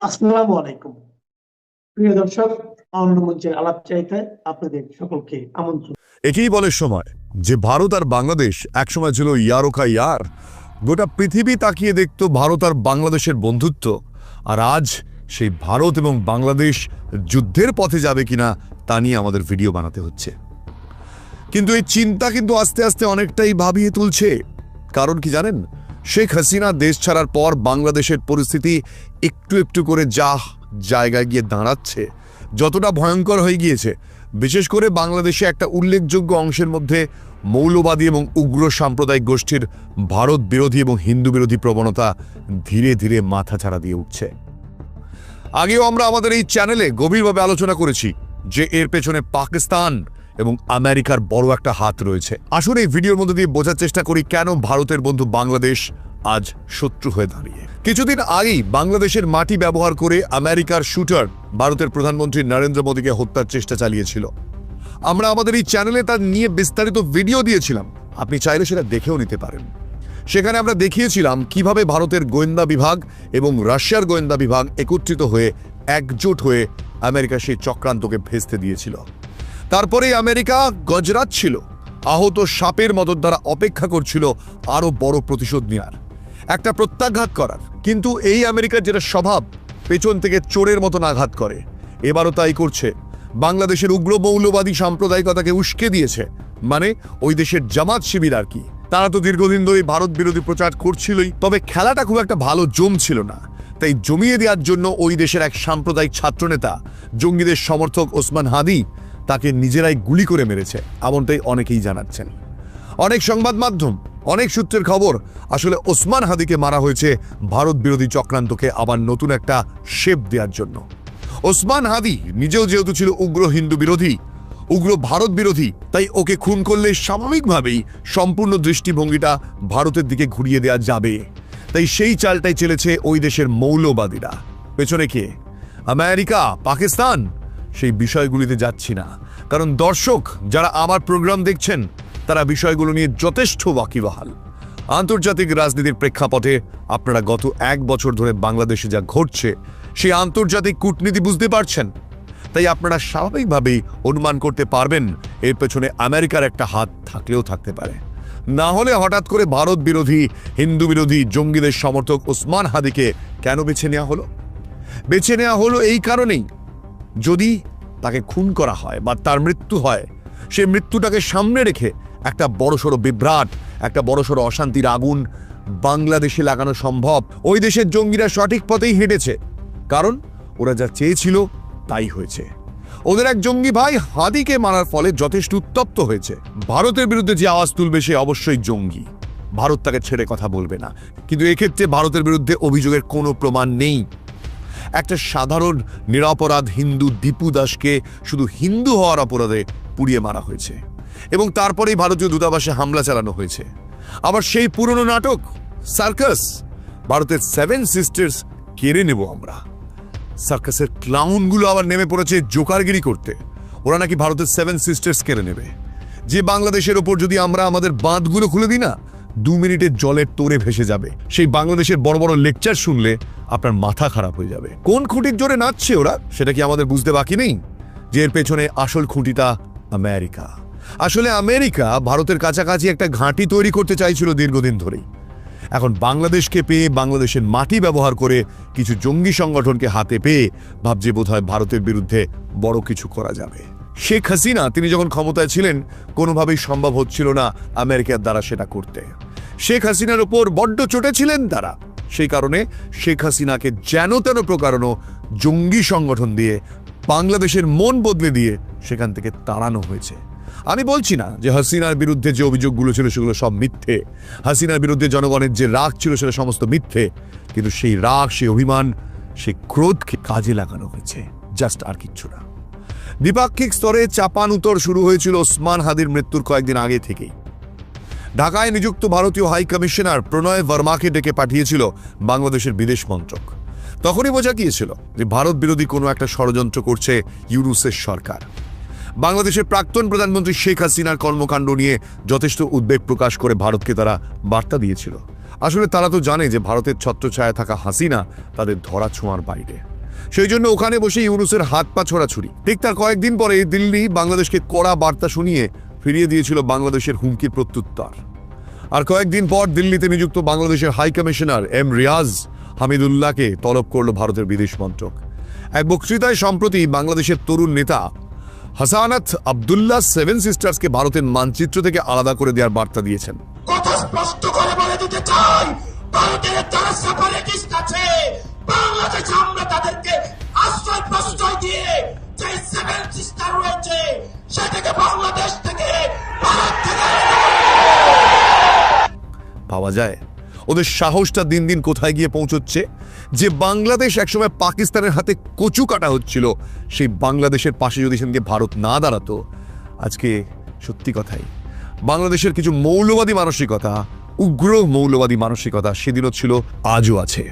আসসালামু আলাইকুম। প্রিয় দর্শক, আনন্দ মঞ্চের আলাপ চাইতে আপনাদের সকলকে আমন্ত্রণ। একেই বলে সময় যে ভারত আর বাংলাদেশ একসময় ছিল ইয়ারো কা ইয়ার। গোটা পৃথিবী তাকিয়ে দেখত ভারত আর বাংলাদেশের বন্ধুত্ব। আর আজ সেই ভারত এবং বাংলাদেশ যুদ্ধের পথে যাবে কিনা তা নিয়ে আমাদের ভিডিও বানাতে হচ্ছে। কিন্তু এই চিন্তা কিন্তু আস্তে আস্তে অনেকটাই ভাবিয়ে তুলছে। কারণ কি জানেন, শেখ হাসিনা দেশ ছাড়ার পর বাংলাদেশের পরিস্থিতি একটু একটু করে জায়গায় গিয়ে দাঁড়াচ্ছে। যতটা ভয়ঙ্কর হয়ে গিয়েছে, বিশেষ করে বাংলাদেশে একটা উল্লেখযোগ্য অংশের মধ্যে মৌলবাদী এবং উগ্র সাম্প্রদায়িক গোষ্ঠীর ভারত বিরোধী এবং হিন্দু বিরোধী প্রবণতা ধীরে ধীরে মাথাচাড়া দিয়ে উঠছে। আগেও আমরা আমাদের এই চ্যানেলে গভীরভাবে আলোচনা করেছি যে এর পেছনে পাকিস্তান এবং আমেরিকার বড় একটা হাত রয়েছে। আসলে এই ভিডিওর মধ্যে দিয়ে বোঝার চেষ্টা করি কেন ভারতের বন্ধু বাংলাদেশ আজ শত্রু হয়ে দাঁড়িয়ে। কিছুদিন আগেই বাংলাদেশের মাটি ব্যবহার করে আমেরিকার শুটার ভারতের প্রধানমন্ত্রী নরেন্দ্র মোদীকে হত্যার চেষ্টা চালিয়েছিল। আমরা আমাদের এই চ্যানেলে তার নিয়ে বিস্তারিত ভিডিও দিয়েছিলাম, আপনি চাইলে সেটা দেখেও নিতে পারেন। সেখানে আমরা দেখিয়েছিলাম কিভাবে ভারতের গোয়েন্দা বিভাগ এবং রাশিয়ার গোয়েন্দা বিভাগ একত্রিত হয়ে একজোট হয়ে আমেরিকা সেই চক্রান্তকে ভেস্তে দিয়েছিল। তারপরেই আমেরিকা গজরাচ্ছিল, আহত সাপের মদত দ্বারা অপেক্ষা করছিল আরো বড় প্রতিশোধ নেওয়ার, একটা প্রত্যাঘাত করার। কিন্তু এই আমেরিকার যেটা স্বভাব, পেছন থেকে চোরের মতন আঘাত করে, এবারও তাই করছে। বাংলাদেশের উগ্র মৌলবাদী সাম্প্রদায়িকতাকে উস্কে দিয়েছে, মানে ওই দেশের জামাত শিবির আর কি। তারা তো দীর্ঘদিন ধরে ভারত বিরোধী প্রচার করছিলই, তবে খেলাটা খুব একটা ভালো জমছিল না। তাই জমিয়ে দেওয়ার জন্য ওই দেশের এক সাম্প্রদায়িক ছাত্রনেতা, জঙ্গিদের সমর্থক ওসমান হাদি, তাকে নিজেরাই গুলি করে মেরেছে, এমনটাই অনেকেই জানাচ্ছেন। অনেক সংবাদ মাধ্যম, অনেক সূত্রের খবর, আসলে ওসমান হাদিকে মারা হয়েছে ভারত বিরোধী চক্রান্তকে আবার নতুন একটা শেপ দেওয়ার জন্য। ওসমান হাদি নিজেও যেহেতু ছিল উগ্র হিন্দু বিরোধী, উগ্র ভারত বিরোধী, তাই ওকে খুন করলে স্বাভাবিকভাবেই সম্পূর্ণ দৃষ্টিভঙ্গিটা ভারতের দিকে ঘুরিয়ে দেওয়া যাবে। তাই সেই চালটাই চলেছে ওই দেশের মৌলবাদীরা। পেছনে কে? আমেরিকা, পাকিস্তান? সেই বিষয়গুলিতে যাচ্ছি না, কারণ দর্শক যারা আমার প্রোগ্রাম দেখছেন তারা বিষয়গুলো নিয়ে যথেষ্ট ওয়াকিবহাল। আন্তর্জাতিক রাজনীতির প্রেক্ষাপটে আপনারা গত 1 বছর ধরে বাংলাদেশে যা ঘটছে সেই আন্তর্জাতিক কূটনীতি বুঝতে পারছেন। তাই আপনারা স্বাভাবিকভাবেই অনুমান করতে পারবেন এর পেছনে আমেরিকার একটা হাত থাকলেও থাকতে পারে। না হলে হঠাৎ করে ভারত বিরোধী, হিন্দু বিরোধী জঙ্গিদের সমর্থক ওসমান হাদিকে কেন বেছে নেওয়া হলো? বেছে নেওয়া হলো এই কারণেই, যদি তাকে খুন করা হয় বা তার মৃত্যু হয়, সেই মৃত্যুটাকে সামনে রেখে একটা বড়সড় বিভ্রাট, একটা বড়সড় অশান্তির আগুন বাংলাদেশে লাগানো সম্ভব। ওই দেশের জঙ্গিরা সঠিক পথেই হেঁটেছে, কারণ ওরা যা চেয়েছিল তাই হয়েছে। ওদের এক জঙ্গি ভাই হাদিকে মারার ফলে যথেষ্ট উত্তপ্ত হয়েছে। ভারতের বিরুদ্ধে যে আওয়াজ তুলবে সে অবশ্যই জঙ্গি, ভারত তাকে ছেড়ে কথা বলবে না। কিন্তু এক্ষেত্রে ভারতের বিরুদ্ধে অভিযোগের কোনো প্রমাণ নেই। একটা সাধারণ নিরপরাধ হিন্দু দীপু দাসকে শুধু হিন্দু হওয়ার অপরাধে পুড়িয়ে মারা হয়েছে এবং তারপরেই ভারতীয় দূতাবাসে হামলা চালানো হয়েছে। আবার সেই পুরনো নাটক সার্কাস, ভারতের 7 সিস্টার্স কেড়ে নেব আমরা। সার্কাসের ক্লাউনগুলো আবার নেমে পড়েছে জোকারগিরি করতে। ওরা নাকি ভারতের 7 সিস্টার্স কেড়ে নেবে। যে বাংলাদেশের ওপর যদি আমরা আমাদের বাঁধগুলো খুলে দিই না, 2 মিনিটে জলের তোরে ভেসে যাবে। সেই বাংলাদেশের বড় বড় লেকচার শুনলে আপনার মাথা খারাপ হয়ে যাবে। কোন খুঁটির জোরে নাচছে ওরা সেটা কি আমাদের বুঝতে বাকি নেই? যে এর পেছনে আসল খুঁটিটা আমেরিকা। আসলে আমেরিকা ভারতের কাছাকাছি একটা ঘাঁটি তৈরি করতে চাইছিল দীর্ঘদিন ধরেই। এখন বাংলাদেশকে পেয়ে, বাংলাদেশের মাটি ব্যবহার করে কিছু জঙ্গি সংগঠনকে হাতে পেয়ে ভাবছে বোধহয় ভারতের বিরুদ্ধে বড় কিছু করা যাবে। শেখ হাসিনা তিনি যখন ক্ষমতায় ছিলেন কোনোভাবেই সম্ভব হচ্ছিল না আমেরিকার দ্বারা সেটা করতে। শেখ হাসিনার ওপর বড্ড চটেছিলেন তারা, সেই কারণে শেখ হাসিনাকে যেন তেন প্রকারণ জঙ্গি সংগঠন দিয়ে বাংলাদেশের মন বদলে দিয়ে সেখান থেকে তাড়ানো হয়েছে। আমি বলছি না যে হাসিনার বিরুদ্ধে যে অভিযোগগুলো ছিল সেগুলো সব মিথ্যে, হাসিনার বিরুদ্ধে জনগণের যে রাগ ছিল সেটা সমস্ত মিথ্যে, কিন্তু সেই রাগ, সেই অভিমান, সেই ক্রোধকে কাজে লাগানো হয়েছে, জাস্ট আর কিচ্ছু না। দ্বিপাক্ষিক স্তরে চাপানুতর শুরু হয়েছিল ওসমান হাদির মৃত্যুর কয়েকদিন আগে থেকেই। ঢাকায় নিযুক্ত ভারতীয় হাই কমিশনার প্রণয় বর্মাকে ডেকে পাঠিয়েছিল বাংলাদেশের বিদেশ মন্ত্রক। তখনই বোঝা গিয়েছিল যে ভারত বিরোধী কোনো একটা ষড়যন্ত্র করছে ইউনূসের সরকার। বাংলাদেশের প্রাক্তন প্রধানমন্ত্রী শেখ হাসিনার কর্মকাণ্ড নিয়ে যথেষ্ট উদ্বেগ প্রকাশ করে ভারতকে তারা বার্তা দিয়েছিল। আসলে তারা তো জানে যে ভারতের ছত্রছায়ায় থাকা হাসিনা তাদের ধরা ছোঁয়ার বাইরে। সেই জন্য ওখানে বসে ইউনূসের হাত পা ছোড়াছুড়ি। ঠিক তার কয়েকদিন পরে দিল্লি বাংলাদেশকে কড়া বার্তা শুনিয়ে ফিরিয়ে দিয়েছিল বাংলাদেশের হুমকির প্রত্যুত্তর। আর কয়েকদিন পর দিল্লিতে নিযুক্ত বাংলাদেশের হাই কমিশনার এম রিয়াজ হামিদুল্লাহকে তলব করল ভারতের বিদেশ মন্ত্রক। এক বক্তৃতায় সম্প্রতি বাংলাদেশের তরুণ নেতা হাসানাত আব্দুল্লাহ সেভেন সিস্টার্সকে ভারতের মানচিত্র থেকে আলাদা করে দেওয়ার বার্তা দিয়েছেন। কথা স্পষ্ট করে বলে দিতে চাই, ভারতের যারা সেপারেটিস্ট আছে, বাংলাদেশে আমরা তাদেরকে আশ্রয় প্রশ্রয় দিয়ে যে সেভেন সিস্টার রয়েছে সেটাকে বাংলাদেশ থেকে, ভারত থেকে পাওয়া যায়। ওদের সাহসটা দিন দিন কোথায় গিয়ে পৌঁছচ্ছে। যে বাংলাদেশ একসময় পাকিস্তানের হাতে কচু কাটা হচ্ছিল, সেই বাংলাদেশের পাশে যদি সেদিকে ভারত না দাঁড়াতো, আজকে সত্যি কথাই বাংলাদেশের কিছু মৌলবাদী মানসিকতা, উগ্র মৌলবাদী মানসিকতা সেদিনও ছিল, আজও আছে,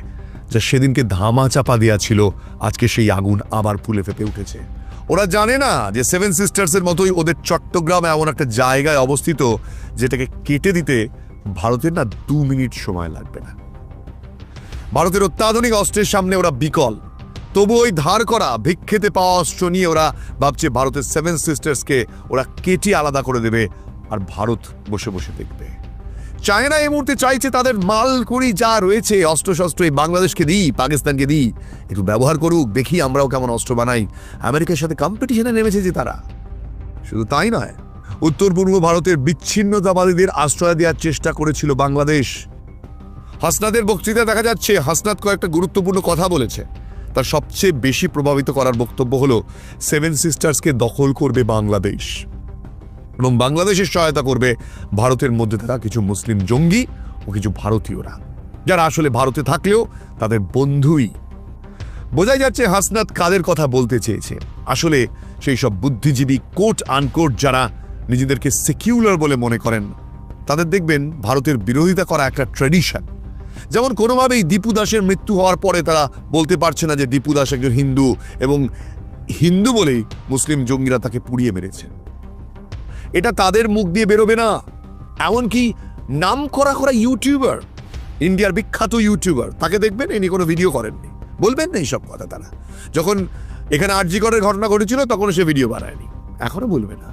যা সেদিনকে ধামা চাপা দেওয়া ছিল, আজকে সেই আগুন আবার ফুলে ফেপে উঠেছে। ওরা জানে না যে সেভেন সিস্টার্সের মতোই ওদের চট্টগ্রাম এমন একটা জায়গায় অবস্থিত যেটাকে কেটে দিতে ভারতের না 2 মিনিট সময় লাগবে না। ভারতের অত্যাধুনিক অস্ত্রের সামনে ওরা বিকল, তবু ওই ধার করা ভিক্ষেতে পাওয়া অস্ত্র নিয়ে ওরা ভাবছে ভারতের সেভেন সিস্টার্সকে ওরা কেটে আলাদা করে দেবে, আর ভারত বসে বসে দেখবে। চায়না এই মুহূর্তে চাইছে তাদের মালকুড়ি যা রয়েছে অস্ত্রশস্ত্র এই বাংলাদেশকে দিই, পাকিস্তানকে দিই, একটু ব্যবহার করুক, দেখি আমরাও কেমন অস্ত্র বানাই। আমেরিকার সাথে কম্পিটিশনে নেমেছে যে তারা। শুধু তাই নয়, উত্তর পূর্ব ভারতের বিচ্ছিন্নতাবাদীদের আশ্রয় দেওয়ার চেষ্টা করেছিল বাংলাদেশ। হাসনাতের বক্তৃতা দেখা যাচ্ছে হাসনাত কয়েকটা গুরুত্বপূর্ণ কথা বলেছে। তার সবচেয়ে বেশি প্রভাবিত করার বক্তব্য হলো সেভেন সিস্টার্সকে দখল করবে বাংলাদেশ এবং বাংলাদেশের সহায়তা করবে ভারতের মধ্যে থাকা কিছু মুসলিম জঙ্গি ও কিছু ভারতীয়রা, যারা আসলে ভারতে থাকলেও তাদের বন্ধুই। বোঝাই যাচ্ছে হাসনাত কাদের কথা বলতে চেয়েছে। আসলে সেই সব বুদ্ধিজীবী কোট আনকোট যারা নিজেদেরকে সেকিউলার বলে মনে করেন, তাদের দেখবেন ভারতের বিরোধিতা করা একটা ট্র্যাডিশন। যেমন কোনোভাবেই দীপু দাসের মৃত্যু হওয়ার পরে তারা বলতে পারছে না যে দীপু দাস একজন হিন্দু এবং হিন্দু বলেই মুসলিম জঙ্গিরা তাকে পুড়িয়ে মেরেছে। এটা তাদের মুখ দিয়ে বেরোবে না। এমনকি নাম করা ইউটিউবার, ইন্ডিয়ার বিখ্যাত ইউটিউবার, তাকে দেখবেন ইনি কোনো ভিডিও করেননি, বলবেন না এইসব কথা। তারা যখন এখানে আরজিকরের ঘটনা ঘটেছিল তখন সে ভিডিও বানায়নি, এখনো বলবে না।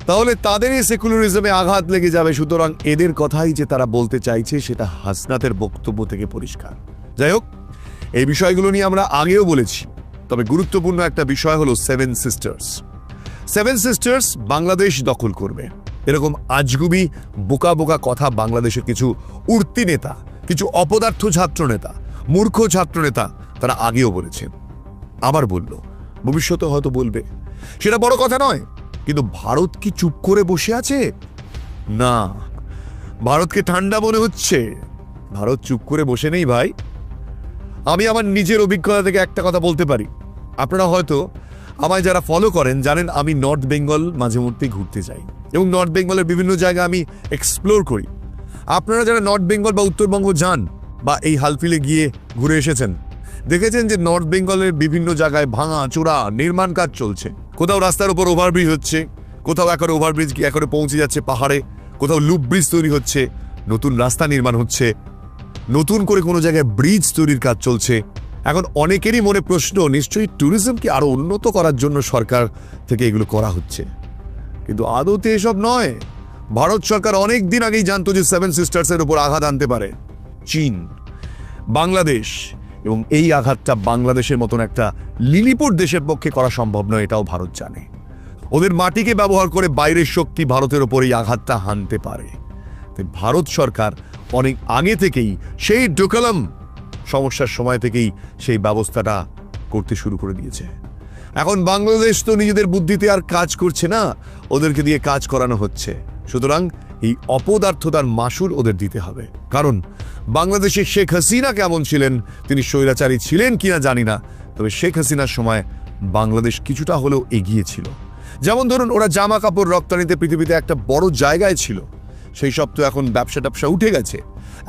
তাহলে তাদের এই সেকুলারিজমে আঘাত লেগে যাবে। সুতরাং এদের কথাই যে তারা বলতে চাইছে সেটা হাসনাতের বক্তব্য থেকে পরিষ্কার। যাই হোক, এই বিষয়গুলো নিয়ে আমরা আগেও বলেছি, তবে গুরুত্বপূর্ণ একটা বিষয় হলো seven sisters. Seven sisters Bangladesh দখল করবে, এরকম আজগুবি বোকা বোকা কথা বাংলাদেশের কিছু উর্তি নেতা, কিছু অপদার্থ ছাত্র নেতা, মূর্খ ছাত্র নেতা তারা আগেও বলেছেন, আবার বলল, ভবিষ্যতে হয়তো বলবে। সেটা বড় কথা নয়, কিন্তু ভারত কি চুপ করে বসে আছে? না, ভারতকে ঠান্ডা মনে হচ্ছে। ভারত চুপ করে বসে নেই ভাই। আমি আমার নিজের অভিজ্ঞতা থেকে একটা কথা বলতে পারি। আপনারা হয়তো আমায় যারা ফলো করেন জানেন আমি নর্থ বেঙ্গল মাঝে মধ্যেই ঘুরতে যাই এবং নর্থ বেঙ্গলের বিভিন্ন জায়গা আমি এক্সপ্লোর করি। আপনারা যারা নর্থ বেঙ্গল বা উত্তরবঙ্গ যান বা এই হালফিলে গিয়ে ঘুরে এসেছেন, দেখেছেন যে নর্থ বেঙ্গলের বিভিন্ন জায়গায় ভাঙা চূড়া নির্মাণ কাজ চলছে। কোথাও রাস্তার উপর ওভারব্রিজ হচ্ছে, কোথাও একরে ওভারব্রিজ গিয়ে একরে পৌঁছে যাচ্ছে পাহাড়ে, কোথাও লুপ ব্রিজ তৈরি হচ্ছে, নতুন রাস্তা নির্মাণ হচ্ছে, নতুন করে কোনো জায়গায় ব্রিজ তৈরির কাজ চলছে। এখন অনেকেরই মনে প্রশ্ন, নিশ্চয়ই ট্যুরিজমকে আরো উন্নত করার জন্য সরকার থেকে এগুলো করা হচ্ছে, কিন্তু আদতে এসব নয়। ভারত সরকার অনেক দিন আগেই জানতো যে সেভেন সিস্টার্সের উপর আঘাত আনতে পারে চীন, বাংলাদেশ, এবং এই আঘাতটা বাংলাদেশের মতন একটা লিলিপুট দেশের পক্ষে করা সম্ভব নয়, এটাও ভারত জানে। ওদের মাটিকে ব্যবহার করে বাইরের শক্তি ভারতের ওপর এই আঘাতটা হানতে পারে। তাই ভারত সরকার অনেক আগে থেকেই সেই ডোকালাম সমস্যার সময় থেকেই সেই ব্যবস্থাটা করতে শুরু করে দিয়েছে। এখন বাংলাদেশ তো নিজেদের বুদ্ধিতে আর কাজ করছে না, ওদেরকে দিয়ে কাজ করানো হচ্ছে। সুতরাং এই অপদার্থতার মাসুল ওদের দিতে হবে। কারণ বাংলাদেশে শেখ হাসিনা কেমন ছিলেন, তিনি স্বৈরাচারী ছিলেন কিনা জানি না, তবে শেখ হাসিনার সময় বাংলাদেশ কিছুটা হলেও এগিয়ে ছিল। যেমন ধরুন, ওরা জামা কাপড় রপ্তানিতে পৃথিবীতে একটা বড় জায়গায় ছিল, সেই সব তো এখন ব্যবসা ট্যাবসা উঠে গেছে।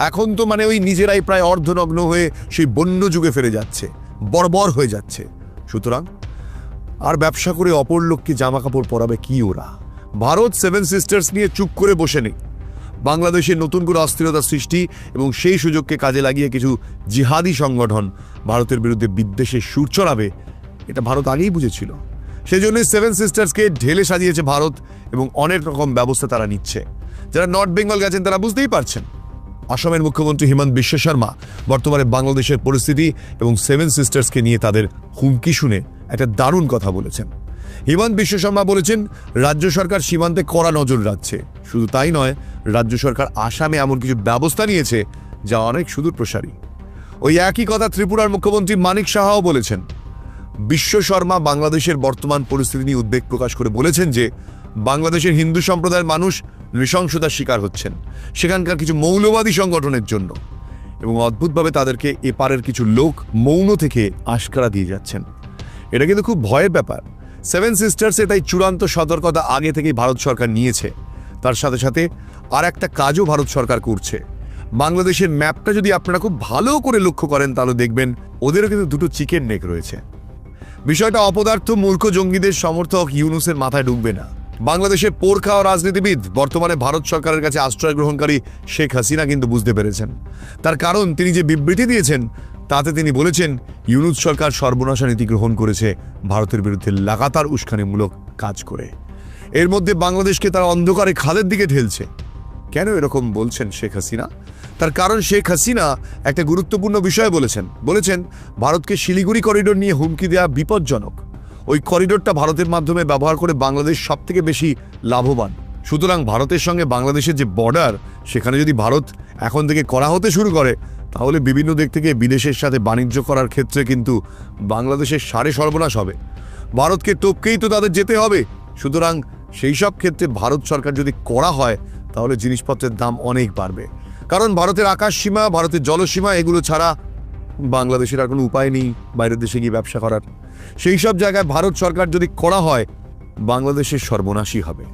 এখন তো মানে ওই নিজেরাই প্রায় অর্ধনগ্ন হয়ে সেই বন্য যুগে ফিরে যাচ্ছে, বর্বর হয়ে যাচ্ছে। সুতরাং আর ব্যবসা করে অপর লোককে জামা কাপড় পরাবে কি ওরা? ভারত সেভেন সিস্টার্স নিয়ে চুপ করে বসে নেই। বাংলাদেশে নতুন করে অস্থিরতা সৃষ্টি এবং সেই সুযোগকে কাজে লাগিয়ে কিছু জিহাদি সংগঠন ভারতের বিরুদ্ধে বিদ্বেষের সুর চড়াবে, এটা ভারত আগেই বুঝেছিল। সেই জন্যই সেভেন সিস্টার্সকে ঢেলে সাজিয়েছে ভারত এবং অনেক রকম ব্যবস্থা তারা নিচ্ছে। যারা নর্থ বেঙ্গল গেছেন তারা বুঝতেই পারছেন। আসামের মুখ্যমন্ত্রী হিমন্ত বিশ্ব শর্মা বর্তমানে বাংলাদেশের পরিস্থিতি এবং সেভেন সিস্টার্সকে নিয়ে তাদের হুমকি শুনে একটা দারুণ কথা বলেছেন। হিমন্ত বিশ্ব শর্মা বলেছেন, রাজ্য সরকার সীমান্তে কড়া নজর রাখছে। শুধু তাই নয়, রাজ্য সরকার আসামে এমন কিছু ব্যবস্থা নিয়েছে যা অনেক সুদূর প্রসারী। ওই একই কথা ত্রিপুরার মুখ্যমন্ত্রী মানিক সাহাও বলেছেন। বিশ্ব শর্মা বাংলাদেশের বর্তমান পরিস্থিতি নিয়ে উদ্বেগ প্রকাশ করে বলেছেন যে বাংলাদেশের হিন্দু সম্প্রদায়ের মানুষ নৃশংসতার শিকার হচ্ছেন সেখানকার কিছু মৌলবাদী সংগঠনের জন্য, এবং অদ্ভুতভাবে তাদেরকে এপারের কিছু লোক মৌন থেকে আশকারা দিয়ে যাচ্ছেন। এটা কিন্তু খুব ভয়ের ব্যাপার। সেভেন সিস্টার্সে তাই চূড়ান্ত সতর্কতা আগে থেকেই ভারত সরকার নিয়েছে। তার সাথে সাথে আর একটা কাজও ভারত সরকার করছে। বাংলাদেশের ম্যাপটা যদি আপনারা খুব ভালো করে লক্ষ্য করেন তাহলে দেখবেন ওদেরও কিন্তু দুটো চিকেন নেক রয়েছে। বিষয়টা অপদার্থ মূর্খ জঙ্গিদের সমর্থক ইউনুসের মাথায় ঢুকবে না। বাংলাদেশের পোরখা ও রাজনীতিবিদ বর্তমানে ভারত সরকারের কাছে আশ্রয় গ্রহণকারী শেখ হাসিনা কিন্তু বুঝতে পেরেছেন। তার কারণ তিনি যে বিবৃতি দিয়েছেন তাতে তিনি বলেছেন ইউনুস সরকার সর্বনাশা নীতি গ্রহণ করেছে ভারতের বিরুদ্ধে লাগাতার উস্কানিমূলক কাজ করে। এর মধ্যে বাংলাদেশকে তারা অন্ধকারে খাদের দিকে ঠেলছে। কেন এরকম বলছেন শেখ হাসিনা? তার কারণ শেখ হাসিনা একটা গুরুত্বপূর্ণ বিষয় বলেছেন ভারতকে শিলিগুড়ি করিডোর নিয়ে হুমকি দেওয়া বিপজ্জনক। ওই করিডোরটা ভারতের মাধ্যমে ব্যবহার করে বাংলাদেশ সব থেকে বেশি লাভবান। সুতরাং ভারতের সঙ্গে বাংলাদেশের যে বর্ডার, সেখানে যদি ভারত এখন থেকে করা হতে শুরু করে তাহলে বিভিন্ন দিক থেকে বিদেশের সাথে বাণিজ্য করার ক্ষেত্রে কিন্তু বাংলাদেশের সাড়ে সর্বনাশ হবে। ভারতকে টপকেই তো তাদের যেতে হবে। সুতরাং সেই সব ক্ষেত্রে ভারত সরকার যদি করা হয় তাহলে জিনিসপত্রের দাম অনেক বাড়বে। কারণ ভারতের আকাশ সীমা, ভারতের জলসীমা, এগুলো ছাড়া বাংলাদেশের আর কোনো উপায় নেই বাইরের দেশে গিয়ে ব্যবসা করার। সেই সব জায়গায় ভারত সরকার যদি করা হয় বাংলাদেশের সর্বনাশই হবে।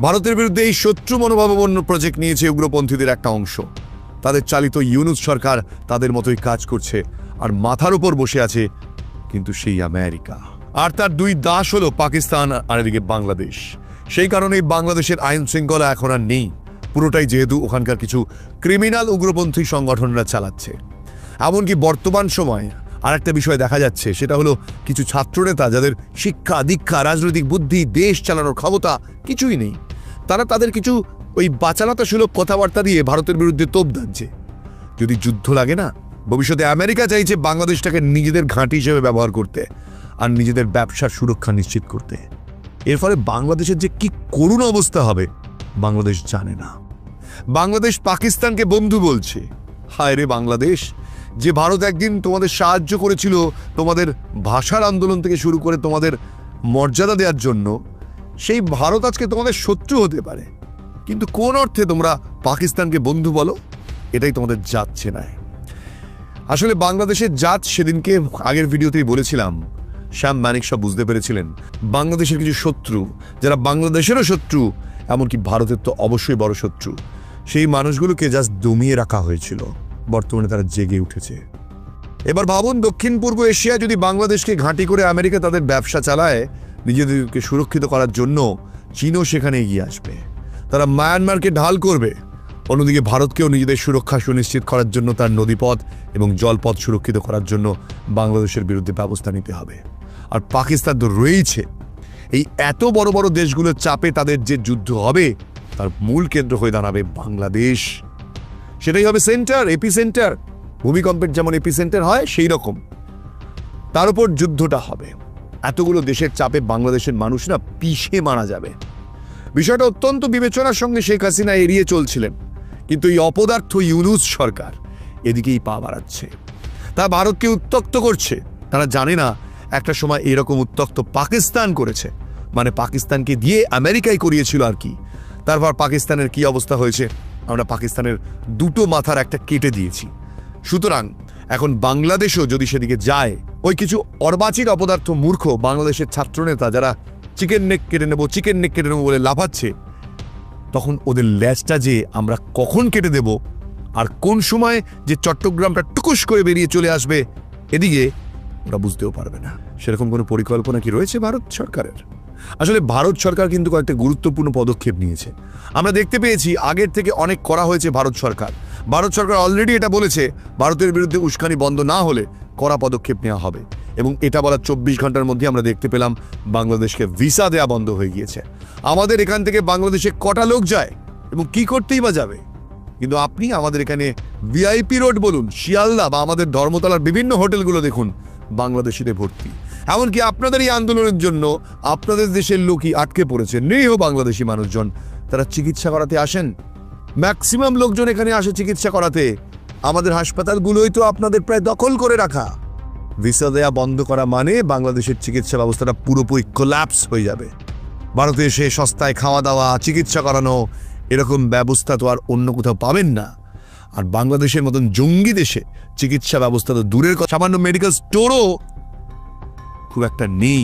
ভারতের বিরুদ্ধে এই শত্রু মনোভাবাপন্ন প্রজেক্ট নিয়েছে উগ্রপন্থীদের একটা অংশ। তাদের চালিত ইউনুস সরকার তাদের মতোই কাজ করছে, আর মাথার উপর বসে আছে কিন্তু সেই আমেরিকা। আর তার দুই দাস হলো পাকিস্তান আর এদিকে বাংলাদেশ। সেই কারণেই বাংলাদেশের আইন শৃঙ্খলা এখন আর নেই, পুরোটাই যেহেতু ওখানকার কিছু ক্রিমিনাল উগ্রপন্থী সংগঠনরা চালাচ্ছে। এমনকি বর্তমান সময় আর একটা বিষয় দেখা যাচ্ছে, সেটা হলো কিছু ছাত্রনেতা যাদের শিক্ষা দীক্ষা, রাজনৈতিক বুদ্ধি, দেশ চালানোর ক্ষমতা কিছুই নেই, তারা তাদের কিছু ওই বাচালতাসুলভ কথাবার্তা দিয়ে ভারতের বিরুদ্ধে তোপ দাচ্ছে। যদি যুদ্ধ লাগে না, ভবিষ্যতে আমেরিকা চাইছে বাংলাদেশটাকে নিজেদের ঘাঁটি হিসেবে ব্যবহার করতে আর নিজেদের ব্যবসার সুরক্ষা নিশ্চিত করতে। এর ফলে বাংলাদেশের যে কি করুণ অবস্থা হবে বাংলাদেশ জানে না। বাংলাদেশ পাকিস্তানকে বন্ধু বলছে। হায় রে বাংলাদেশ, যে ভারত একদিন তোমাদের সাহায্য করেছিল তোমাদের ভাষার আন্দোলন থেকে শুরু করে তোমাদের মর্যাদা দেওয়ার জন্য, সেই ভারত আজকে তোমাদের শত্রু হতে পারে। কিন্তু কোন অর্থে তোমরা পাকিস্তানকে বন্ধু বলো? এটাই তোমাদের জাত চেনায়। আসলে বাংলাদেশের জাত সেদিনকে আগের ভিডিওতেই বলেছিলাম, শ্যাম মানিক সব বুঝতে পেরেছিলেন। বাংলাদেশের কিছু শত্রু, যারা বাংলাদেশেরও শত্রু, এমনকি ভারতের তো অবশ্যই বড় শত্রু, সেই মানুষগুলোকে জাস্ট দমিয়ে রাখা হয়েছিল। বর্তমানে তারা জেগে উঠেছে। এবার ভাবুন, দক্ষিণ পূর্ব এশিয়ায় যদি বাংলাদেশকে ঘাঁটি করে আমেরিকা তাদের ব্যবসা চালায় নিজেদেরকে সুরক্ষিত করার জন্য, চীনও সেখানে এগিয়ে আসবে। তারা মায়ানমারকে ঢাল করবে। অন্যদিকে ভারতকেও নিজেদের সুরক্ষা সুনিশ্চিত করার জন্য তার নদীপথ এবং জলপথ সুরক্ষিত করার জন্য বাংলাদেশের বিরুদ্ধে ব্যবস্থা নিতে হবে। আর পাকিস্তান তো রয়েছে। এই এত বড় বড় দেশগুলোর চাপে তাদের যে যুদ্ধ হবে তার মূল কেন্দ্র হয়ে দাঁড়াবে বাংলাদেশ। সেটাই হবে সেন্টার, এপি সেন্টার। ভূমিকম্পের যেমন এপি সেন্টার হয় সেই রকম তার উপর যুদ্ধটা হবে। এতগুলো দেশের চাপে বাংলাদেশের মানুষরা পিষে মারা যাবে। বিষয়টা অত্যন্ত বিবেচনার সঙ্গে শেখ হাসিনা এড়িয়ে চলছিলেন, কিন্তু এই অপদার্থ ইউনুস সরকার এদিকেই পা বাড়াচ্ছে। তা ভারতকে উত্তক্ত করছে। তারা জানে না একটা সময় এরকম উত্তক্ত পাকিস্তান করেছে, মানে পাকিস্তানকে দিয়ে আমেরিকায় করিয়েছিল আর কি। তারপর পাকিস্তানের কি অবস্থা হয়েছে, আমরা পাকিস্তানের দুটো মাথার একটা কেটে দিয়েছি। সুতরাং এখন বাংলাদেশও যদি সেদিকে যায়, ওই কিছু অর্বাচীন অপদার্থ মূর্খ বাংলাদেশের ছাত্রনেতা যারা চিকেন নেক কেটে নেবো বলে লাফাচ্ছে, তখন ওদের ল্যাজটা যে আমরা কখন কেটে দেব আর কোন সময় যে চট্টগ্রামটা টুকুস করে বেরিয়ে চলে আসবে এদিকে, ওরা বুঝতেও পারবে না। সেরকম কোনো পরিকল্পনা কি রয়েছে ভারত সরকারের? আসলে ভারত সরকার কিন্তু কয়েকটা গুরুত্বপূর্ণ পদক্ষেপ নিয়েছে। আমরা দেখতে পেয়েছি আগের থেকে অনেক করা হয়েছে ভারত সরকার। ভারত সরকার অলরেডি এটা বলেছে, ভারতের বিরুদ্ধে উস্কানি বন্ধ না হলে কড়া পদক্ষেপ নেওয়া হবে। এবং এটা বলার 24 ঘন্টার মধ্যে আমরা দেখতে পেলাম বাংলাদেশকে ভিসা দেওয়া বন্ধ হয়ে গিয়েছে। আমাদের এখান থেকে বাংলাদেশে কটা লোক যায় এবং কি করতেই বা যাবে? কিন্তু আপনি আমাদের এখানে ভিআইপি রোড বলুন, শিয়ালদা বা আমাদের ধর্মতলার বিভিন্ন হোটেলগুলো দেখুন বাংলাদেশিতে ভর্তি। এমনকি আপনাদের এই আন্দোলনের জন্য আপনাদের দেশের লোকই আটকে পড়েছে, নিরীহ বাংলাদেশি মানুষজন। তারা চিকিৎসা করাতে আসেন, ম্যাক্সিমাম লোকজন এখানে আসে চিকিৎসা করাতে। আমাদের হাসপাতালগুলোই তো আপনাদের প্রায় দখল করে রাখা। ভিসা দেয়া বন্ধ করা মানে বাংলাদেশের চিকিৎসা ব্যবস্থাটা পুরোপুরি কোল্যাপস হয়ে যাবে। ভারতে এসে সস্তায় খাওয়া দাওয়া, চিকিৎসা করানো, এরকম ব্যবস্থা তো আর অন্য কোথাও পাবেন না। আর বাংলাদেশের মতন জঙ্গি দেশে চিকিৎসা ব্যবস্থা তো দূরের কথা, সামান্য মেডিকেল স্টোরও খুব একটা নেই,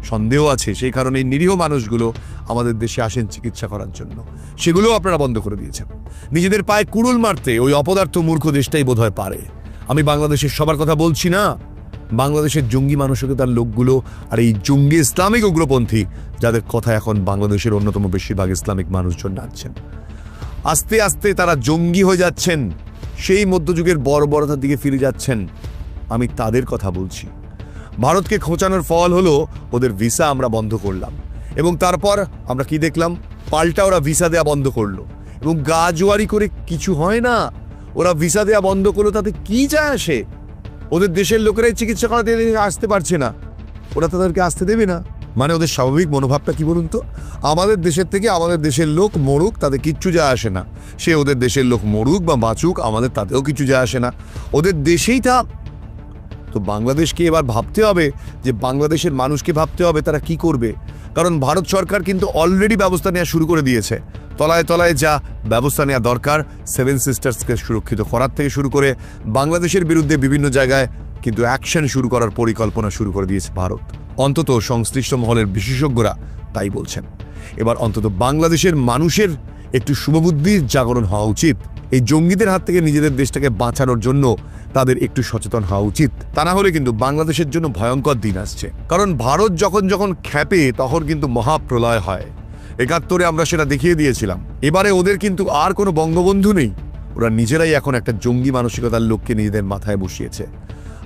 সন্দেহ আছে। সেই কারণে নিরীহ মানুষগুলো আমাদের দেশে আসেন চিকিৎসা করার জন্য, সেগুলোও আপনারা বন্ধ করে দিয়েছেন। নিজেদের পায়ে কুড়ুল মারতে ওই অপদার্থ মূর্খ দেশটাই বোধহয় পারে। আমি বাংলাদেশের সবার কথা বলছি না, বাংলাদেশের জঙ্গি মানসিকতার লোকগুলো আর এই জঙ্গি ইসলামিক উগ্রপন্থী যাদের কথা এখন বাংলাদেশের অন্যতম বেশিরভাগ ইসলামিক মানুষজন ডাকছেন, আস্তে আস্তে তারা জঙ্গি হয়ে যাচ্ছেন, সেই মধ্যযুগের বর্বরতার দিকে ফিরে যাচ্ছেন। আমি তাদের কথা বলছি। ভারতকে খোঁচানোর ফল হলো ওদের ভিসা আমরা বন্ধ করলাম, এবং তারপর আমরা কি দেখলাম? পাল্টা ওরা ভিসা দেয়া বন্ধ করলো, এবং গা জোয়ারি করে কিছু হয় না। ওরা ভিসা দেয়া বন্ধ করলো, তাতে কি যায় আসে? ওদের দেশের লোকেরাই চিকিৎসা করাতে আসতে পারছে না, ওরা তাদেরকে আসতে দেবে না। মানে ওদের স্বাভাবিক মনোভাবটা কি বলুন তো? আমাদের দেশের থেকে আমাদের দেশের লোক মরুক, তাতে কিচ্ছু যায় আসে না। সে ওদের দেশের লোক মরুক বা বাঁচুক, আমাদের তাতেও কিছু যায় আসে না, ওদের দেশেই তা। তো বাংলাদেশকে এবার ভাবতে হবে, যে বাংলাদেশের মানুষকে ভাবতে হবে তারা কি করবে। কারণ ভারত সরকার কিন্তু অলরেডি ব্যবস্থা নেওয়া শুরু করে দিয়েছে। তলায় তলায় যা ব্যবস্থা নেওয়া দরকার, সেভেন সিস্টার্সকে সুরক্ষিত করার থেকে শুরু করে বাংলাদেশের বিরুদ্ধে বিভিন্ন জায়গায় কিন্তু অ্যাকশন শুরু করার পরিকল্পনা শুরু করে দিয়েছে ভারত। অন্তত সংশ্লিষ্ট মহলের বিশেষজ্ঞরা তাই বলছেন। এবার অন্তত বাংলাদেশের মানুষের একটু শুভবুদ্ধির জাগরণ হওয়া উচিত। এই জঙ্গিদের হাত থেকে নিজেদের দেশটাকে বাঁচানোর জন্য তাদের একটু সচেতন হওয়া উচিত। তা না হলে কিন্তু বাংলাদেশের জন্য ভয়ঙ্কর দিন আসছে। কারণ ভারত যখন যখন খ্যাপে তখন কিন্তু মহাপ্রলয় হয়। ৭১ আমরা সেটা দেখিয়ে দিয়েছিলাম। এবারে ওদের কিন্তু আর কোনো বঙ্গবন্ধু নেই, ওরা নিজেরাই এখন একটা জঙ্গি মানসিকতার লোককে নিজেদের মাথায় বসিয়েছে,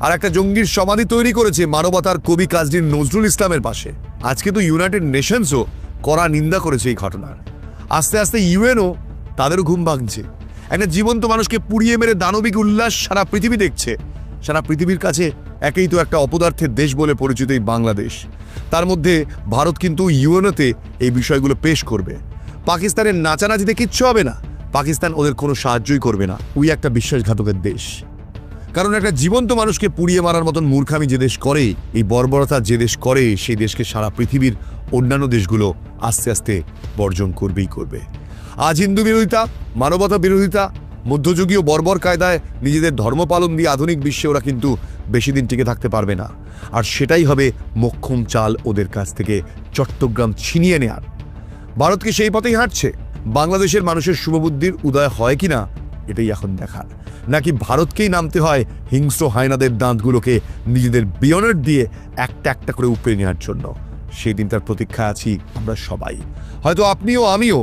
আর একটা জঙ্গির সমাধি তৈরি করেছে মানবতার কবি কাজী নজরুল ইসলামের পাশে। আজকে তো ইউনাইটেড নেশনসও কড়া নিন্দা করেছে এই ঘটনার। আস্তে আস্তে ইউএনও তাদেরও ঘুম ভাঙছে। একটা জীবন্ত মানুষকে পুড়িয়ে মেরে দানবিক উল্লাস সারা পৃথিবী দেখছে। সারা পৃথিবীর কাছে একেই তো একটা অপদার্থের দেশ বলে পরিচিত এই বাংলাদেশ। তার মধ্যে ভারত কিন্তু ইউএনওতে এই বিষয়গুলো পেশ করবে। পাকিস্তানের নাচানাচিতে কিচ্ছু হবে না, পাকিস্তান ওদের কোনো সাহায্যই করবে না। ওই একটা বিশ্বাসঘাতকের দেশ। কারণ একটা জীবন্ত মানুষকে পুড়িয়ে মারার মতন মূর্খামি যে দেশ করে, এই বর্বরতা যে দেশ করে, সেই দেশকে সারা পৃথিবীর অন্যান্য দেশগুলো আস্তে আস্তে বর্জন করবেই করবে। আজ হিন্দু বিরোধিতা, মানবতা বিরোধিতা, মধ্যযুগীয় বর্বর কায়দায় নিজেদের ধর্ম পালন দিয়ে আধুনিক বিশ্বে ওরা কিন্তু বেশি দিন টিকে থাকতে পারবে না। আর সেটাই হবে মোক্ষম চাল ওদের কাছ থেকে চট্টগ্রাম ছিনিয়ে নেয়ার। ভারতকে সেই পথেই হাঁটছে। বাংলাদেশের মানুষের শুভবুদ্ধির উদয় হয় কিনা এটাই এখন দেখার, নাকি ভারতকেই নামতে হয় হিংস্র হায়নাদের দাঁতগুলোকে নিজেদের বিয়নের দিয়ে একটা একটা করে উপড়ে নেওয়ার জন্য। সেই দিনটার প্রতীক্ষা আছি আমরা সবাই, হয়তো আপনিও আমিও।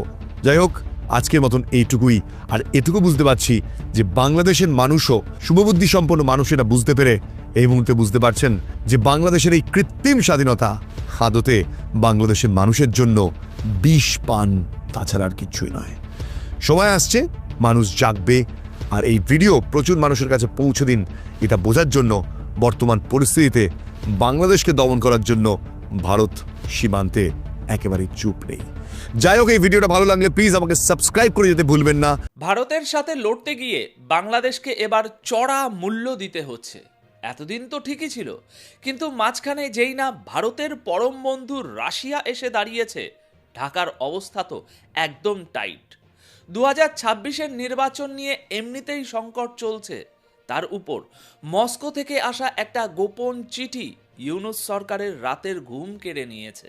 যাই হোক, আজকের মতন এইটুকুই। আর এটুকু বুঝতে পারছি যে বাংলাদেশের মানুষও, শুভবুদ্ধি সম্পন্ন মানুষ এটা বুঝতে পেরে এই মুহূর্তে বুঝতে পারছেন যে বাংলাদেশের এই কৃত্রিম স্বাধীনতা আদতে বাংলাদেশের মানুষের জন্য বিষ পান, তাছাড়া আর কিছুই নয়। সময় আসছে, মানুষ জাগবে। আর এই ভিডিও প্রচুর মানুষের কাছে পৌঁছে দিন, এটা বোঝার জন্য বর্তমান পরিস্থিতিতে বাংলাদেশকে দমন করার জন্য ভারত সীমান্তে একেবারে চুপ নেই। যাই হোক, এই ভিডিওটা ভালো লাগলে প্লিজ আমাকে সাবস্ক্রাইব করে যেতে ভুলবেন না। ভারতের সাথে লড়তে গিয়ে বাংলাদেশকে এবার চড়া মূল্য দিতে হচ্ছে। এতদিন তো ঠিকই ছিল, কিন্তু মাঝখানে যেই না ভারতের পরম বন্ধু রাশিয়া এসে দাঁড়িয়েছে, ঢাকার অবস্থা তো একদম টাইট। 2026-এর নির্বাচন নিয়ে এমনিতেই সংকট চলছে, তার উপর মস্কো থেকে আসা একটা গোপন চিঠি ইউনূস সরকারের রাতের ঘুম কেড়ে নিয়েছে।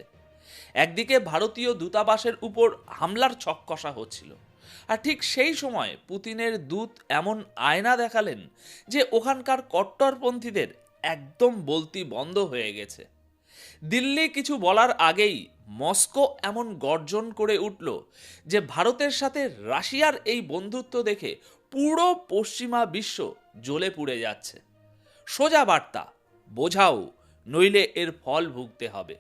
একদিকে ভারতীয় দূতাবাসের উপর হামলার ছক কষা হচ্ছিল, আর ঠিক সেই সময় পুতিনের দূত এমন আয়না দেখালেন যে ওখানকার কট্টরপন্থীদের একদম বলতি বন্ধ হয়ে গেছে। দিল্লি কিছু বলার আগেই মস্কো এমন গর্জন করে উঠল যে ভারতের সাথে রাশিয়ার এই বন্ধুত্ব দেখে পুরো পশ্চিমা বিশ্ব জ্বলে পুড়ে যাচ্ছে। সোজা বার্তা, বোঝাও, নইলে এর ফল ভুগতে হবে।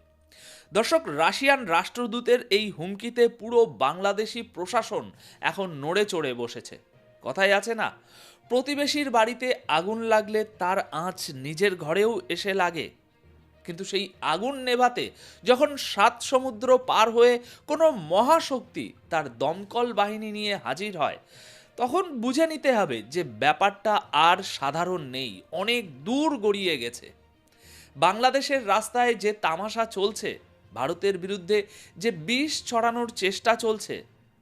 দর্শক, রাশিয়ান রাষ্ট্রদূতের এই হুমকিতে পুরো বাংলাদেশি প্রশাসন এখন নড়ে চড়ে বসেছে। কথায় আছে না, প্রতিবেশীর বাড়িতে আগুন লাগলে তার আঁচ নিজের ঘরেও এসে লাগে। কিন্তু সেই আগুন নেভাতে যখন 7 সমুদ্র পার হয়ে কোনো মহাশক্তি তার দমকল বাহিনী নিয়ে হাজির হয়, তখন বুঝে নিতে হবে যে ব্যাপারটা আর সাধারণ নেই, অনেক দূর গড়িয়ে গেছে। বাংলাদেশের রাস্তায় যে তামাশা চলছে, ভারতের বিরুদ্ধে যে বিষ ছড়ানোর চেষ্টা চলছে,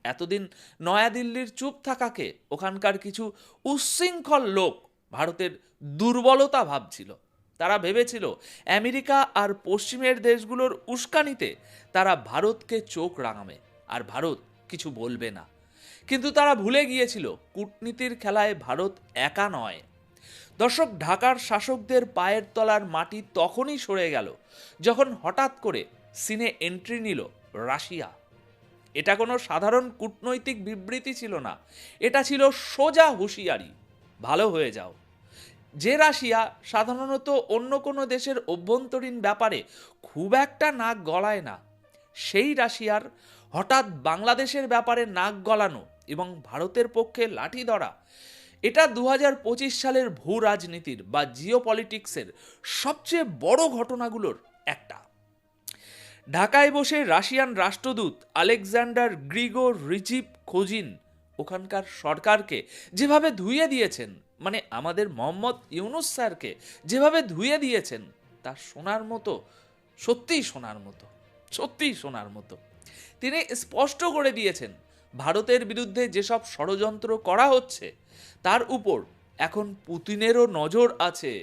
এতদিন নয়াদিল্লির চুপ থাকাকে ওখানকার কিছু উচ্ছৃঙ্খল লোক ভারতের দুর্বলতা ভাবছিল। তারা ভেবেছিল আমেরিকা আর পশ্চিমের দেশগুলোর উস্কানিতে তারা ভারতকে চোখ রাঙাবে আর ভারত কিছু বলবে না। কিন্তু তারা ভুলে গিয়েছিল কূটনীতির খেলায় ভারত একা নয়। দর্শক, ঢাকার শাসকদের পায়ের তলার মাটি তখনই সরে গেল যখন হঠাৎ করে সিনে এন্ট্রি নিল রাশিয়া। এটা কোনো সাধারণ কূটনৈতিক বিবৃতি ছিল না, এটা ছিল সোজা হুঁশিয়ারি, ভালো হয়ে যাও। যে রাশিয়া সাধারণত অন্য কোনো দেশের অভ্যন্তরীণ ব্যাপারে খুব একটা নাক গলায় না, সেই রাশিয়ার হঠাৎ বাংলাদেশের ব্যাপারে নাক গলানো এবং ভারতের পক্ষে লাঠি ধরা, এটা 2025 সালের ভূ রাজনীতির বা জিওপলিটিক্সের সবচেয়ে বড় ঘটনাগুলোর একটা। ঢাকায় বসে রাশিয়ান রাষ্ট্রদূত আলেকজান্ডার গ্রিগোরিচিভ খোজিন ওখানকার সরকারকে যেভাবে ধুইয়ে দিয়েছেন, মানে আমাদের মোহাম্মদ ইউনুস স্যারকে যেভাবে ধুইয়ে দিয়েছেন, তা শোনার মতো, সত্যিই শোনার মতো, সত্যিই শোনার মতো। তিনি স্পষ্ট করে দিয়েছেন ভারতের বিরুদ্ধে যেসব ষড়যন্ত্র করা হচ্ছে তার উপর এখন পুতিনেরও নজর আছে।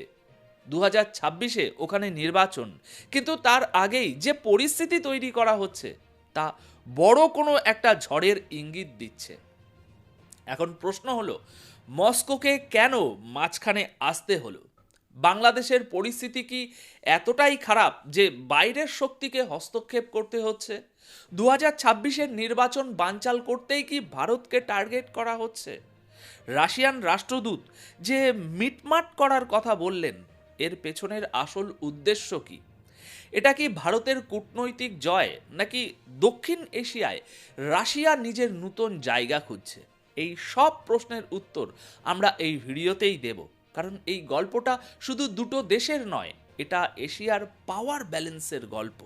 2026-এ ওখানে নির্বাচন, কিন্তু তার আগেই যে পরিস্থিতি তৈরি করা হচ্ছে তা বড় কোনো একটা ঝড়ের ইঙ্গিত দিচ্ছে। এখন প্রশ্ন হলো, মস্কোকে কেন মাঝখানে আসতে হলো? বাংলাদেশের পরিস্থিতি কি এতটাই খারাপ যে বাইরের শক্তিকে হস্তক্ষেপ করতে হচ্ছে? 2026-এর নির্বাচন বানচাল করতেই কি ভারতকে টার্গেট করা হচ্ছে? রাশিয়ান রাষ্ট্রদূত যে মিটমাট করার কথা বললেন, এর পেছনের আসল উদ্দেশ্য কি? এটা কি ভারতের কূটনৈতিক জয়, নাকি দক্ষিণ এশিয়ায় রাশিয়া নিজের নতুন জায়গা খুঁজছে? এই সব প্রশ্নের উত্তর আমরা এই ভিডিওতেই দেব, কারণ এই গল্পটা শুধু দুটো দেশের নয়, এটা এশিয়ার পাওয়ার ব্যালেন্সের গল্প।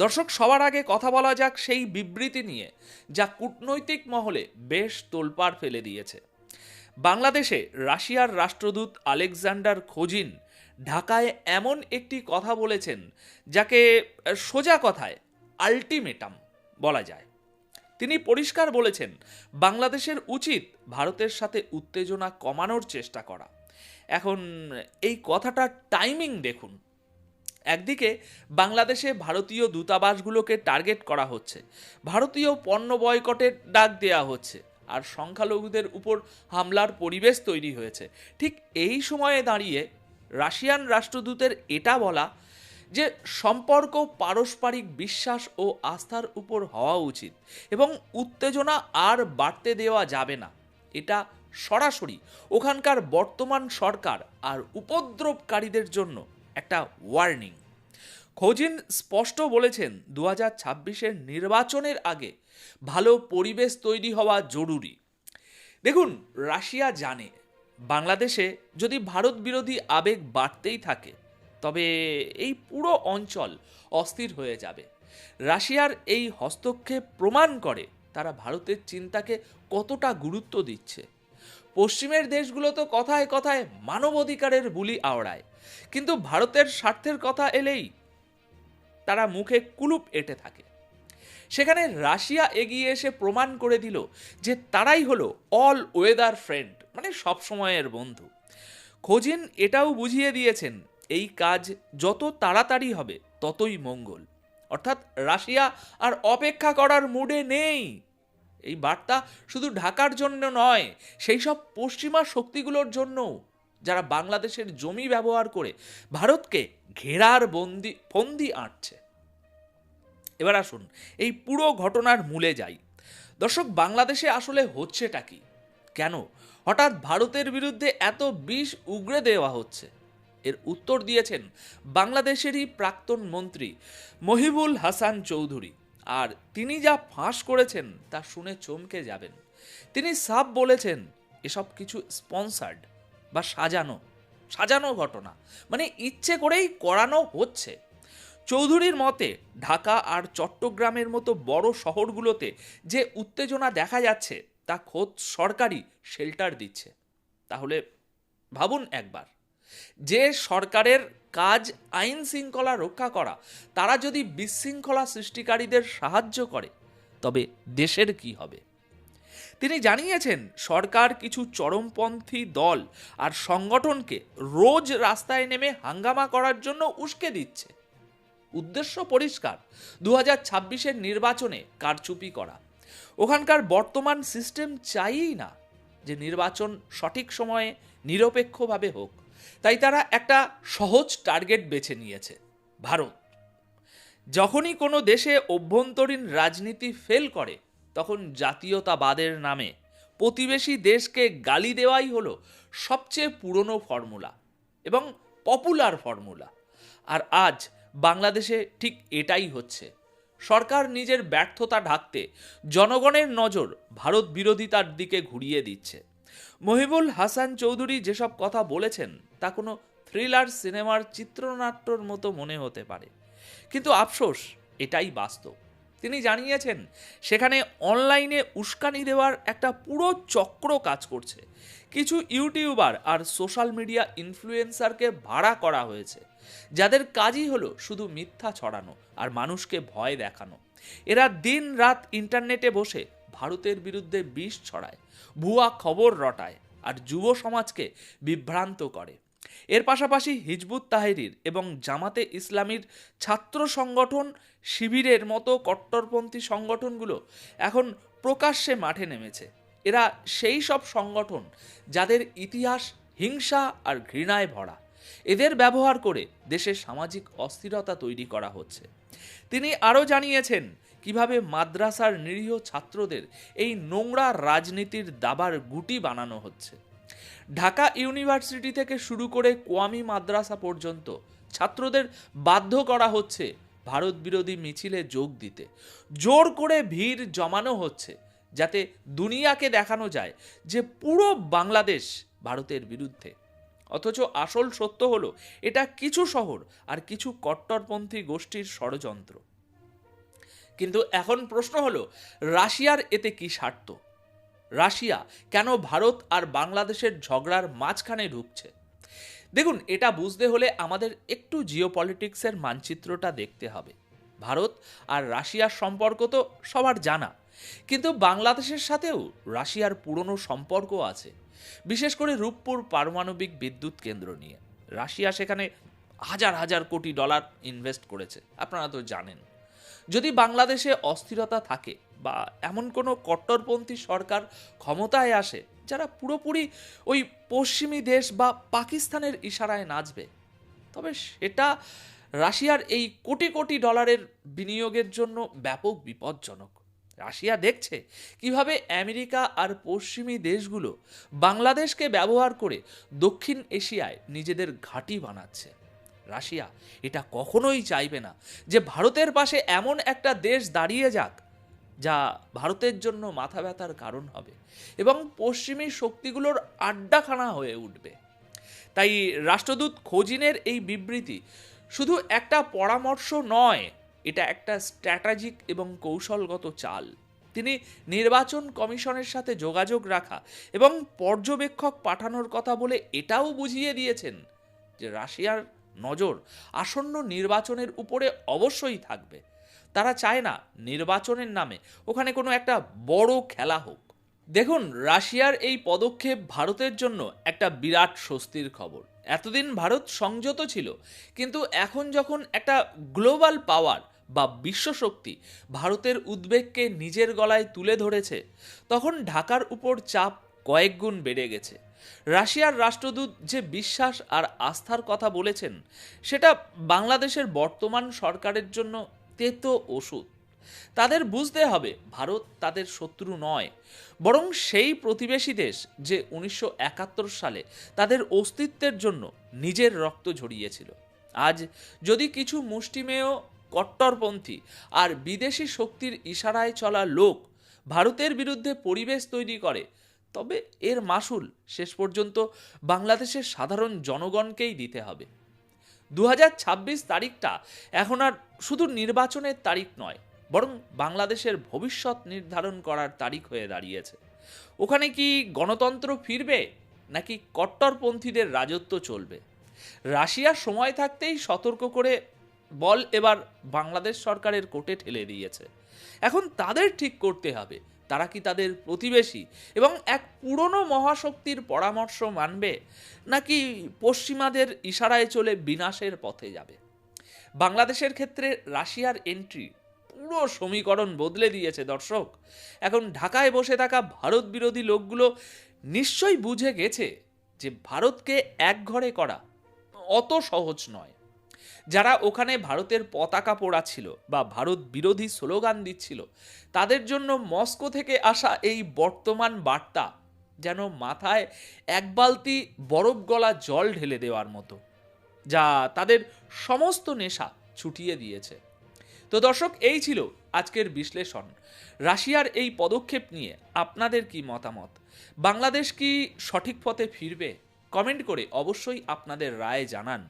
দর্শক, সবার আগে কথা বলা যাক সেই বিবৃতি নিয়ে যা কূটনৈতিক মহলে বেশ তোলপাড় ফেলে দিয়েছে। বাংলাদেশে রাশিয়ার রাষ্ট্রদূত আলেকজান্ডার খোজিন ঢাকায় এমন একটি কথা বলেছেন যাকে সোজা কথায় আল্টিমেটাম বলা যায়। তিনি পরিষ্কার বলেছেন বাংলাদেশের উচিত ভারতের সাথে উত্তেজনা কমানোর চেষ্টা করা। এখন এই কথাটার টাইমিং দেখুন। একদিকে বাংলাদেশে ভারতীয় দূতাবাসগুলোকে টার্গেট করা হচ্ছে, ভারতীয় পণ্য বয়কটের ডাক দেওয়া হচ্ছে, আর সংখ্যালঘুদের উপর হামলার পরিবেশ তৈরি হয়েছে। ঠিক এই সময়ে দাঁড়িয়ে রাশিয়ান রাষ্ট্রদূতের এটা বলা যে সম্পর্ক পারস্পরিক বিশ্বাস ও আস্থার উপর হওয়া উচিত এবং উত্তেজনা আর বাড়তে দেওয়া যাবে না, এটা সরাসরি ওখানকার বর্তমান সরকার আর উপদ্রবকারীদের জন্য একটা ওয়ার্নিং। খোজিন স্পষ্ট বলেছেন 2026-এর নির্বাচনের আগে ভালো পরিবেশ তৈরি হওয়া জরুরি। দেখুন, রাশিয়া জানে বাংলাদেশে যদি ভারত বিরোধী আবেগ বাড়তেই থাকে তবে এই পুরো অঞ্চল অস্থির হয়ে যাবে। রাশিয়ার এই হস্তক্ষেপ প্রমাণ করে তারা ভারতের চিন্তাকে কতটা গুরুত্ব দিচ্ছে। পশ্চিমের দেশগুলো তো কথায় কথায় মানবাধিকারের বুলি আওড়ায়, কিন্তু ভারতের স্বার্থের কথা এলেই তারা মুখে কুলুপ এঁটে থাকে। সেখানে রাশিয়া এগিয়ে এসে প্রমাণ করে দিল যে তারাই হলো অল ওয়েদার ফ্রেন্ড, মানে সব সময়ের বন্ধু। খোজিন এটাও বুঝিয়ে দিয়েছেন এই কাজ যত তাড়াতাড়ি হবে ততই মঙ্গল, অর্থাৎ রাশিয়া আর অপেক্ষা করার মুডে নেই। এই বার্তা শুধু ঢাকার জন্য নয়, সেই সব পশ্চিমা শক্তিগুলোর জন্য যারা বাংলাদেশের জমি ব্যবহার করে ভারতকে ঘেরার ফন্দি আঁটছে। এবার আসুন এই পুরো ঘটনার মূলে যাই। দর্শক, বাংলাদেশে আসলে হচ্ছেটা কি? কেন হঠাৎ ভারতের বিরুদ্ধে এত বিষ উগরে দেওয়া হচ্ছে? এর উত্তর দিয়েছেন বাংলাদেশেরই প্রাক্তন মন্ত্রী মহিবুল হাসান চৌধুরী। আর তিনি যা ফাঁস করেছেন তা শুনে চমকে যাবেন। তিনি সাফ বলেছেন এসব কিছু স্পন্সার্ড বা সাজানো ঘটনা, মানে ইচ্ছে করেই করানো হচ্ছে। চৌধুরীর মতে ঢাকা আর চট্টগ্রামের মতো বড় শহরগুলোতে যে উত্তেজনা দেখা যাচ্ছে তা খোদ সরকারই শেল্টার দিচ্ছে। তাহলে ভাবুন একবার, যে সরকারের কাজ আইন শৃঙ্খলা রক্ষা করা, তারা যদি বিশৃঙ্খলা সৃষ্টিকারীদের সাহায্য করে তবে দেশের কি হবে? তিনি জানিয়েছেন সরকার কিছু চরমপন্থী দল আর সংগঠনকে রোজ রাস্তায় নেমে হাঙ্গামা করার জন্য উস্কে দিচ্ছে। উদ্দেশ্য পরিষ্কার, 2026-এর নির্বাচনে কারচুপি করা। ওখানকার বর্তমান সিস্টেম চাইই না যে নির্বাচন সঠিক সময়ে নিরপেক্ষভাবে হোক। তাই তারা একটা সহজ টার্গেট বেছে নিয়েছে, ভারত। যখনই কোনো দেশে অভ্যন্তরীণ রাজনীতি ফেল করে তখন জাতীয়তাবাদের নামে প্রতিবেশী দেশকে গালি দেওয়াই হলো সবচেয়ে পুরনো ফর্মুলা এবং পপুলার ফর্মুলা। আর আজ বাংলাদেশে ঠিক এটাই হচ্ছে। সরকার নিজের ব্যর্থতা ঢাকতে জনগণের নজর ভারত বিরোধিতার দিকে ঘুরিয়ে দিচ্ছে। মহিবুল হাসান চৌধুরী যেসব কথা বলেছেন তা কোনো থ্রিলার সিনেমার চিত্রনাট্যর মতো মনে হতে পারে, কিন্তু আফসোস এটাই বাস্তব। তিনি জানিয়েছেন সেখানে অনলাইনে উস্কানি দেওয়ার একটা পুরো চক্র কাজ করছে। কিছু ইউটিউবার আর সোশ্যাল মিডিয়া ইনফ্লুয়েন্সারকে ভাড়া করা হয়েছে, যাদের কাজই হলো শুধু মিথ্যা ছড়ানো আর মানুষকে ভয় দেখানো। এরা দিন রাত ইন্টারনেটে বসে ভারতের বিরুদ্ধে বিষ ছড়ায়, ভুয়া খবর রটায় আর যুব সমাজকে বিভ্রান্ত করে। এর পাশাপাশি হিজবুত তাহরির এবং জামাতে ইসলামীর ছাত্র সংগঠন শিবিরের মতো কট্টরপন্থী সংগঠনগুলো এখন প্রকাশ্যে মাঠে নেমেছে। এরা সেই সব সংগঠন যাদের ইতিহাস হিংসা আর ঘৃণায় ভরা। এদের ব্যবহার করে দেশে সামাজিক অস্থিরতা তৈরি করা হচ্ছে। তিনি আরও জানিয়েছেন কিভাবে মাদ্রাসার নিরীহ ছাত্রদের এই নোংরা রাজনীতির দাবার গুটি বানানো হচ্ছে। ঢাকা ইউনিভার্সিটি থেকে শুরু করে কোয়ামি মাদ্রাসা পর্যন্ত ছাত্রদের বাধ্য করা হচ্ছে ভারত বিরোধী মিছিলে যোগ দিতে। জোর করে ভিড় জমানো হচ্ছে যাতে দুনিয়াকে দেখানো যায় যে পুরো বাংলাদেশ ভারতের বিরুদ্ধে। অথচ আসল সত্য হলো এটা কিছু শহর আর কিছু কট্টরপন্থী গোষ্ঠীর ষড়যন্ত্র। কিন্তু এখন প্রশ্ন হলো, রাশিয়ার এতে কি স্বার্থ? রাশিয়া কেন ভারত আর বাংলাদেশের ঝগড়ার মাঝখানে ঢুকছে? দেখুন, এটা বুঝতে হলে আমাদের একটু জিওপলিটিক্সের মানচিত্রটা দেখতে হবে। ভারত আর রাশিয়ার সম্পর্ক তো সবার জানা, কিন্তু বাংলাদেশের সাথেও রাশিয়ার পুরনো সম্পর্ক আছে, বিশেষ করে রূপপুর পারমাণবিক বিদ্যুৎ কেন্দ্র নিয়ে। রাশিয়া সেখানে হাজার হাজার কোটি ডলার ইনভেস্ট করেছে, আপনারা তো জানেন। যদি বাংলাদেশে অস্থিরতা থাকে বা এমন কোনো কট্টরপন্থী সরকার ক্ষমতায় আসে যারা পুরোপুরি ওই পশ্চিমী দেশ বা পাকিস্তানের ইশারায় নাচবে, তবে সেটা রাশিয়ার এই কোটি কোটি ডলারের বিনিয়োগের জন্য ব্যাপক বিপজ্জনক। রাশিয়া দেখছে কিভাবে আমেরিকা আর পশ্চিমী দেশগুলো বাংলাদেশকে ব্যবহার করে দক্ষিণ এশিয়ায় নিজেদের ঘাঁটি বানাচ্ছে। রাশিয়া এটা কখনোই চাইবে না যে ভারতের পাশে এমন একটা দেশ দাঁড়িয়ে যাক যা ভারতের জন্য মাথা ব্যথার কারণ হবে এবং পশ্চিমী শক্তিগুলোর আড্ডাখানা হয়ে উঠবে। তাই রাষ্ট্রদূত খোজিনের এই বিবৃতি শুধু একটা পরামর্শ নয়, এটা একটা স্ট্র্যাটেজিক এবং কৌশলগত চাল। তিনি নির্বাচন কমিশনের সাথে যোগাযোগ রাখা এবং পর্যবেক্ষক পাঠানোর কথা বলে এটাও বুঝিয়ে দিয়েছেন যে রাশিয়ার নজর আসন্ন নির্বাচনের উপরে অবশ্যই থাকবে। তারা চায় না নির্বাচনের নামে ওখানে কোনো একটা বড় খেলা হোক। দেখুন, রাশিয়ার এই পদক্ষেপ ভারতের জন্য একটা বিরাট স্বস্তির খবর। এতদিন ভারত সংযত ছিল, কিন্তু এখন যখন একটা গ্লোবাল পাওয়ার বা বিশ্বশক্তি ভারতের উদ্বেগকে নিজের গলায় তুলে ধরেছে, তখন ঢাকার উপর চাপ কয়েক গুণ বেড়ে গেছে। রাশিয়ার রাষ্ট্রদূত যে বিশ্বাস আর আস্থার কথা বলেছেন, সেটা বাংলাদেশের বর্তমান সরকারের জন্য তেতো ওষুধ। তাদের বুঝতে হবে ভারত তাদের শত্রু নয়, বরং সেই প্রতিবেশী দেশ যে 1971 সালে তাদের অস্তিত্বের জন্য নিজের রক্ত ঝরিয়েছিল। আজ যদি কিছু মুষ্টিমেয় কট্টরপন্থী আর বিদেশি শক্তির ইশারায় চলা লোক ভারতের বিরুদ্ধে পরিবেশ তৈরি করে, তবে এর মাসুল শেষ পর্যন্ত বাংলাদেশের সাধারণ জনগণকেই দিতে হবে। 2026 তারিখটা এখন আর শুধু নির্বাচনের তারিখ নয়, বরং বাংলাদেশের ভবিষ্যৎ নির্ধারণ করার তারিখ হয়ে দাঁড়িয়েছে। ওখানে কি গণতন্ত্র ফিরবে নাকি কট্টরপন্থীদের রাজত্ব চলবে? রাশিয়া সময় থাকতেই সতর্ক করে বল এবার বাংলাদেশ সরকারের কোর্টে ঠেলে দিয়েছে। এখন তাদের ঠিক করতে হবে তারা কি তাদের প্রতিবেশী এবং এক পুরনো মহাশক্তির পরামর্শ মানবে, নাকি পশ্চিমাদের ইশারায় চলে বিনাশের পথে যাবে। বাংলাদেশের ক্ষেত্রে রাশিয়ার এন্ট্রি পুরো সমীকরণ বদলে দিয়েছে দর্শক। এখন ঢাকায় বসে থাকা ভারত বিরোধী লোকগুলো নিশ্চয়ই বুঝে গেছে যে ভারতকে একঘরে করা অত সহজ নয়। যারা ওখানে ভারতের পতাকা পোড়াচ্ছিল বা ভারত বিরোধী স্লোগান দিচ্ছিল, তাদের জন্য মস্কো থেকে আসা এই বর্তমান বার্তা যেন মাথায় এক বালতি বরফ গলা জল ঢেলে দেওয়ার মতো, যা তাদের সমস্ত নেশা ছুটিয়ে দিয়েছে। তো দর্শক, এই ছিল আজকের বিশ্লেষণ। রাশিয়ার এই পদক্ষেপ নিয়ে আপনাদের কি মতামত? বাংলাদেশ কি সঠিক পথে ফিরবে? কমেন্ট করে অবশ্যই আপনাদের রায় জানান।